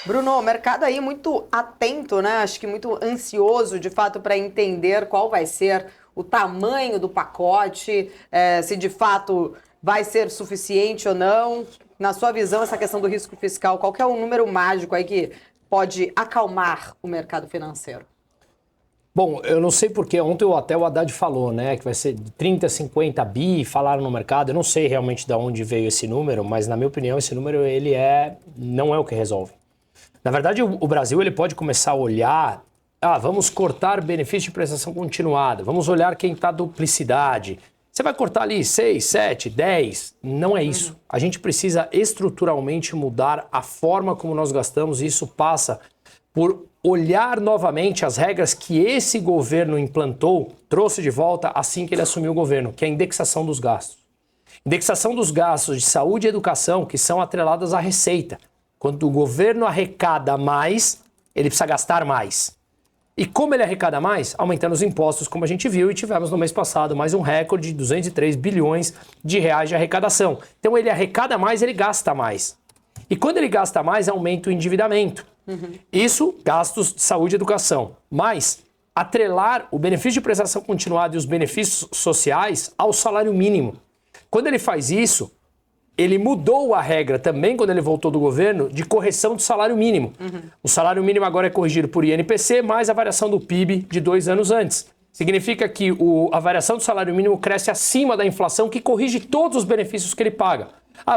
Bruno, o mercado aí muito atento, né? Acho que muito ansioso, de fato, para entender qual vai ser o tamanho do pacote, se de fato vai ser suficiente ou não. Na sua visão, essa questão do risco fiscal, qual que é o número mágico aí que pode acalmar o mercado financeiro? Bom, eu não sei porque ontem até o Haddad falou, né, que vai ser de 30 a 50 bi, falaram no mercado. Eu não sei realmente de onde veio esse número, mas na minha opinião esse número não é o que resolve. Na verdade, o Brasil ele pode começar a olhar, vamos cortar benefício de prestação continuada, vamos olhar quem está duplicidade. Você vai cortar ali 6, 7, 10, não é isso. A gente precisa estruturalmente mudar a forma como nós gastamos e isso passa por olhar novamente as regras que esse governo implantou, trouxe de volta assim que ele assumiu o governo, que é a indexação dos gastos. Indexação dos gastos de saúde e educação que são atreladas à receita. Quando o governo arrecada mais, ele precisa gastar mais. E como ele arrecada mais? Aumentando os impostos, como a gente viu, e tivemos no mês passado mais um recorde de 203 bilhões de reais de arrecadação. Então ele arrecada mais, ele gasta mais. E quando ele gasta mais, aumenta o endividamento. Isso, gastos de saúde e educação. Mas atrelar o benefício de prestação continuada e os benefícios sociais ao salário mínimo. Quando ele faz isso, ele mudou a regra também, quando ele voltou do governo, de correção do salário mínimo. O salário mínimo agora é corrigido por INPC mais a variação do PIB de 2 anos antes. Significa que a variação do salário mínimo cresce acima da inflação, que corrige todos os benefícios que ele paga.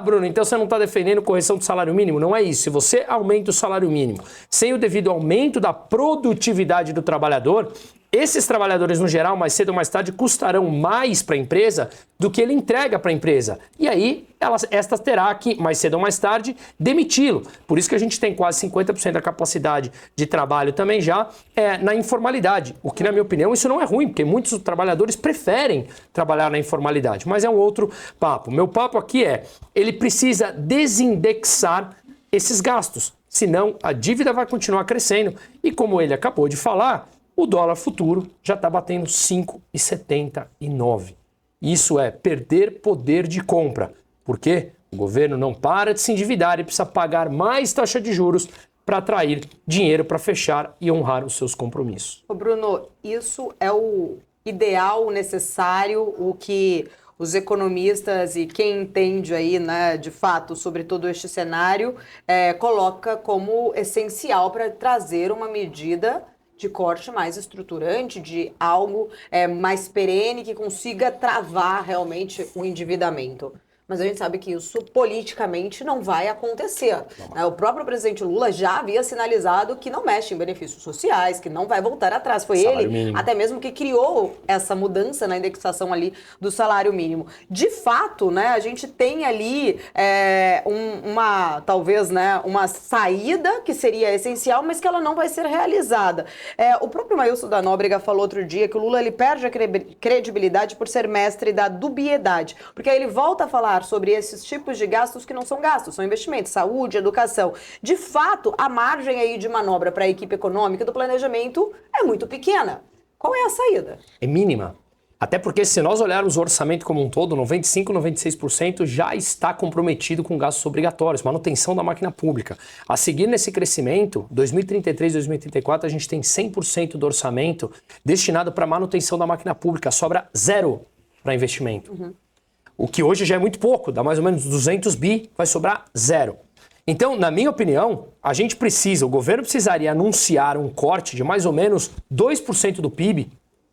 Bruno, então você não está defendendo correção do salário mínimo? Não é isso. Se você aumenta o salário mínimo sem o devido aumento da produtividade do trabalhador, esses trabalhadores, no geral, mais cedo ou mais tarde, custarão mais para a empresa do que ele entrega para a empresa. E aí, esta terá que, mais cedo ou mais tarde, demiti-lo. Por isso que a gente tem quase 50% da capacidade de trabalho também já na informalidade. O que, na minha opinião, isso não é ruim, porque muitos trabalhadores preferem trabalhar na informalidade. Mas é um outro papo. Meu papo aqui ele precisa desindexar esses gastos. Senão, a dívida vai continuar crescendo. E como ele acabou de falar, o dólar futuro já está batendo 5,79. Isso é perder poder de compra. Por quê? O governo não para de se endividar e precisa pagar mais taxa de juros para atrair dinheiro para fechar e honrar os seus compromissos. Bruno, isso é o ideal, o necessário, o que os economistas e quem entende aí, né, de fato, sobre todo este cenário, coloca como essencial para trazer uma medida de corte mais estruturante, de algo mais perene, que consiga travar realmente o endividamento. Mas a gente sabe que isso politicamente não vai acontecer. O próprio presidente Lula já havia sinalizado que não mexe em benefícios sociais, que não vai voltar atrás. Foi ele, mínimo, até mesmo que criou essa mudança na indexação ali do salário mínimo. De fato, né, a gente tem ali talvez, né, uma saída que seria essencial, mas que ela não vai ser realizada. O próprio Maílson da Nóbrega falou outro dia que o Lula ele perde a credibilidade por ser mestre da dubiedade, porque aí ele volta a falar sobre esses tipos de gastos que não são gastos, são investimentos, saúde, educação. De fato, a margem aí de manobra para a equipe econômica do planejamento é muito pequena. Qual é a saída? É mínima. Até porque se nós olharmos o orçamento como um todo, 95%, 96% já está comprometido com gastos obrigatórios, manutenção da máquina pública. A seguir nesse crescimento, 2033, 2034, a gente tem 100% do orçamento destinado para manutenção da máquina pública, sobra zero para investimento. O que hoje já é muito pouco, dá mais ou menos 200 bi, vai sobrar zero. Então, na minha opinião, o governo precisaria anunciar um corte de mais ou menos 2% do PIB,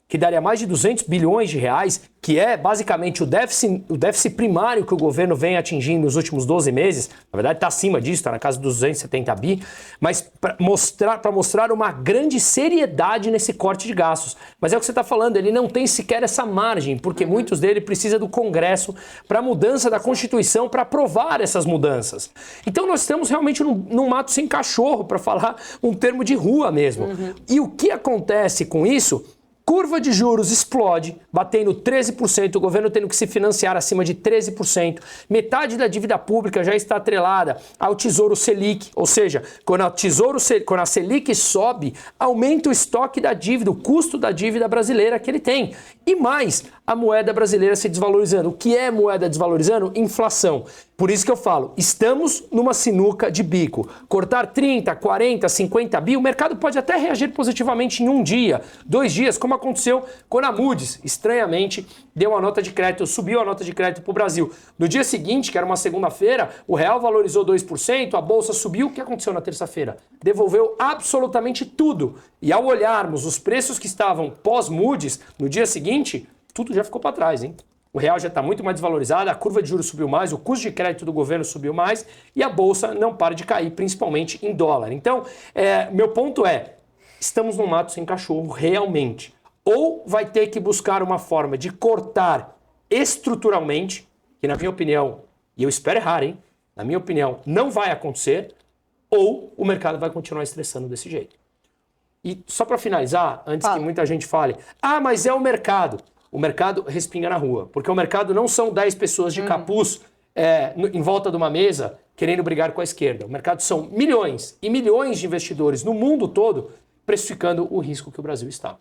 que daria mais de 200 bilhões de reais, que é basicamente o déficit primário que o governo vem atingindo nos últimos 12 meses. Na verdade, está acima disso, está na casa dos 270 bi, mas para mostrar uma grande seriedade nesse corte de gastos. Mas é o que você está falando, ele não tem sequer essa margem, porque muitos dele precisam do Congresso para a mudança da Constituição, para aprovar essas mudanças. Então nós estamos realmente num mato sem cachorro, para falar um termo de rua mesmo. E o que acontece com isso? Curva de juros explode, batendo 13%, o governo tendo que se financiar acima de 13%. Metade da dívida pública já está atrelada ao Tesouro Selic, ou seja, quando a Selic sobe, aumenta o estoque da dívida, o custo da dívida brasileira que ele tem. E mais, a moeda brasileira se desvalorizando. O que é moeda desvalorizando? Inflação. Por isso que eu falo, estamos numa sinuca de bico. Cortar 30, 40, 50 bi, o mercado pode até reagir positivamente em um dia, 2 dias, como aconteceu quando a Moody's, estranhamente, deu uma nota de crédito, subiu a nota de crédito para o Brasil. No dia seguinte, que era uma segunda-feira, o real valorizou 2%, a bolsa subiu. O que aconteceu na terça-feira? Devolveu absolutamente tudo. E ao olharmos os preços que estavam pós-Moody's, no dia seguinte, tudo já ficou para trás, hein? O real já está muito mais desvalorizado, a curva de juros subiu mais, o custo de crédito do governo subiu mais e a bolsa não para de cair, principalmente em dólar. Então, meu ponto é, estamos num mato sem cachorro, realmente. Ou vai ter que buscar uma forma de cortar estruturalmente, que na minha opinião, e eu espero errar, hein? Na minha opinião, não vai acontecer, ou o mercado vai continuar estressando desse jeito. E só para finalizar, antes que muita gente fale, mas é o mercado. O mercado respinga na rua, porque o mercado não são 10 pessoas de capuz em volta de uma mesa querendo brigar com a esquerda. O mercado são milhões e milhões de investidores no mundo todo precificando o risco que o Brasil está.